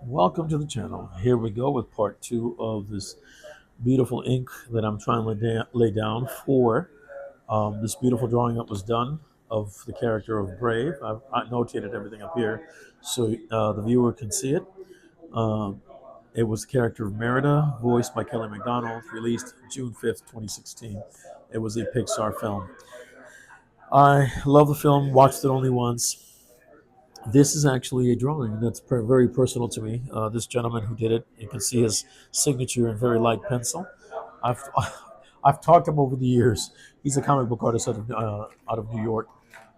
Welcome to the channel. Here we go with part two of this beautiful ink that I'm trying to lay down for this beautiful drawing that was done of the character of Brave. I notated everything up here so the viewer can see it. Um, it was the character of Merida, voiced by Kelly MacDonald, released June 5th, 2016. It was a Pixar film. I love the film, watched it only once. This is actually a drawing that's very personal to me. This gentleman who did it, you can see his signature in very light pencil. I've I've talked to him over the years. He's a comic book artist out of New York.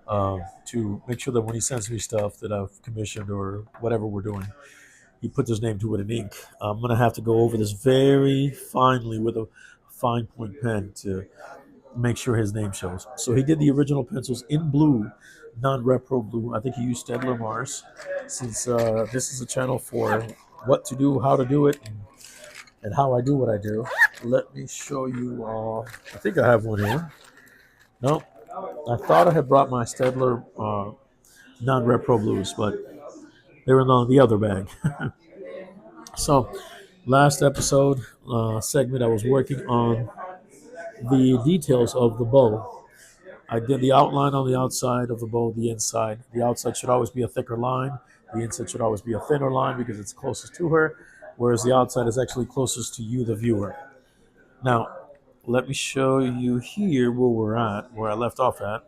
To make sure that when he sends me stuff that I've commissioned or whatever we're doing, he puts his name to it in ink. I'm gonna have to go over this very finely with a fine point pen to make sure his name shows. So he did the original pencils in blue, non-repro blue. I think he used Stedler Mars, since this is a channel for what to do, how to do it, and how I do what I do. Let me show you all. I think I have one here. No, I thought I had brought my Stedler non-repro blues, but they were in the other bag. So, last episode segment, I was working on the details of the bow. I did the outline on the outside of the bow, the inside. The outside should always be a thicker line. The inside should always be a thinner line because it's closest to her, whereas the outside is actually closest to you, the viewer. Now, let me show you here where we're at, where I left off at.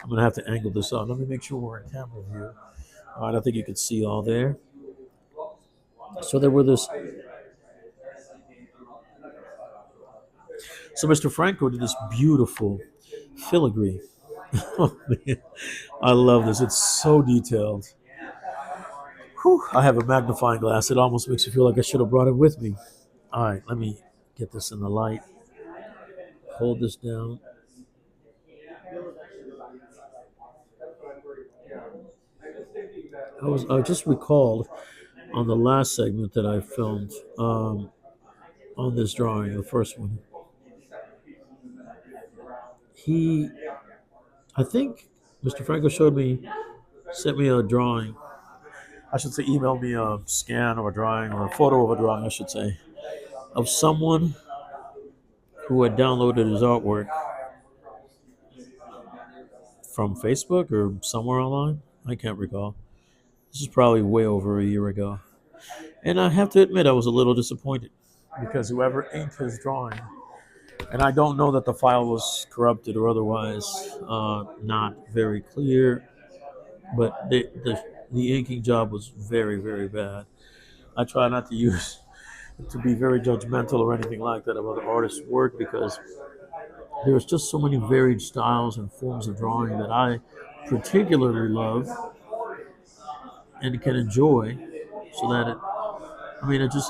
I'm going to have to angle this out. Let me make sure we're in camera view. All right, I think you can see all there. So there were this. So Mr. Franco did this beautiful filigree. Oh, man. I love this. It's so detailed. Whew, I have a magnifying glass. It almost makes me feel like I should have brought it with me. All right, let me get this in the light. Hold this down. I just recalled on the last segment that I filmed on this drawing, the first one. He, I think, Mr. Franco sent me a drawing. I should say, emailed me a scan of a drawing or a photo of a drawing, I should say, of someone who had downloaded his artwork from Facebook or somewhere online. I can't recall. This is probably way over a year ago. And I have to admit, I was a little disappointed because whoever inked his drawing, and I don't know that the file was corrupted or otherwise not very clear, but the inking job was very, very bad. I try not to use to be very judgmental or anything like that of other artists' work because there's just so many varied styles and forms of drawing that I particularly love and can enjoy, so that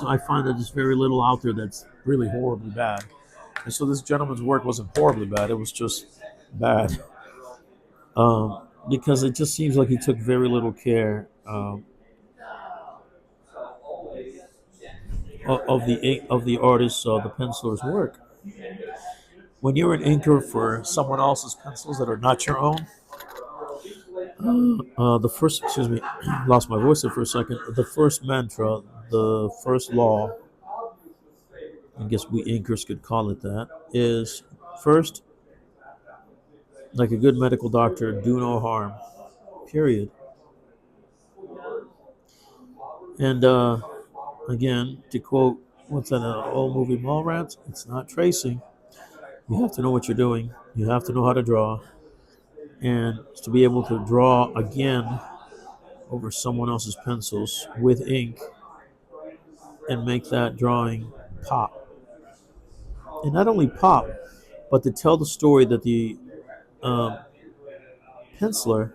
I find that there's very little out there that's really horribly bad. And so this gentleman's work wasn't horribly bad; it was just bad, because it just seems like he took very little care of the artist's the penciler's work. When you're an inker for someone else's pencils that are not your own, the first, excuse me, lost my voice there for a second. The first mantra, the first law, I guess we inkers could call it that, is first, like a good medical doctor, do no harm, period. And again, to quote what's that old movie, Mallrats, it's not tracing. You have to know what you're doing. You have to know how to draw. And to be able to draw again over someone else's pencils with ink and make that drawing pop. And not only pop, but to tell the story that the um, penciler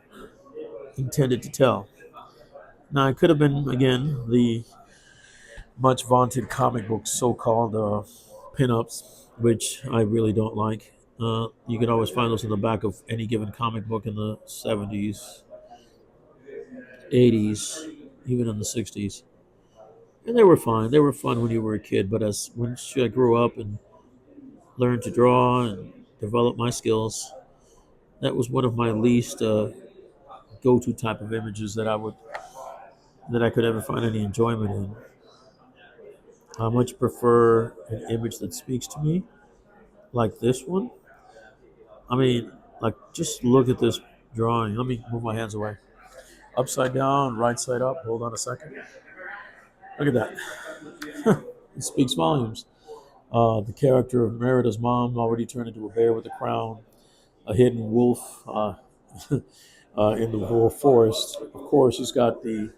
intended to tell. Now, it could have been, again, the much vaunted comic book so-called pinups, which I really don't like. You can always find those in the back of any given comic book in the 70s, 80s, even in the 60s. And they were fine. They were fun when you were a kid, but as once I grew up and learned to draw and develop my skills, that was one of my least go-to type of images that I would that I could ever find any enjoyment in. I much prefer an image that speaks to me, like this one. I mean, like, just look at this drawing. Let me move my hands away. Upside down, right side up. Hold on a second. Look at that. It speaks volumes. The character of Merida's mom already turned into a bear with a crown, a hidden wolf in the forest. Of course, he's got the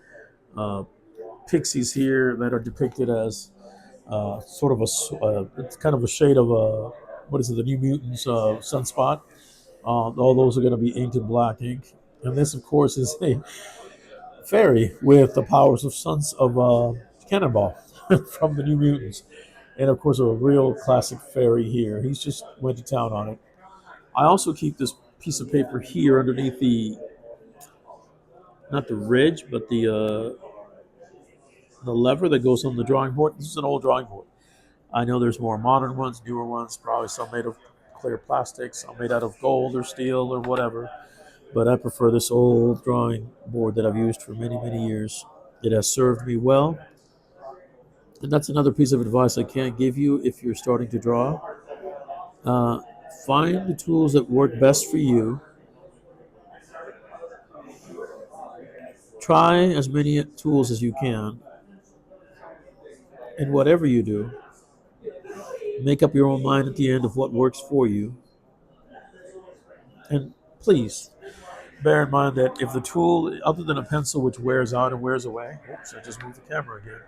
uh, pixies here that are depicted as sort of it's kind of a shade of a, what is it, the New Mutants sunspot. All those are going to be inked in black ink. And this, of course, is a fairy with the powers of Sons of Cannonball from the New Mutants. And of course, a real classic fairy here. He's just went to town on it. I also keep this piece of paper here underneath the, not the ridge, but the lever that goes on the drawing board. This is an old drawing board. I know there's more modern ones, newer ones, probably some made of clear plastic, some made out of gold or steel or whatever. But I prefer this old drawing board that I've used for many, many years. It has served me well. And that's another piece of advice I can give you if you're starting to draw. Uh, Find the tools that work best for you. Try as many tools as you can. And whatever you do, make up your own mind at the end of what works for you. And please bear in mind that if the tool, other than a pencil which wears out and wears away, oops, I just moved the camera again.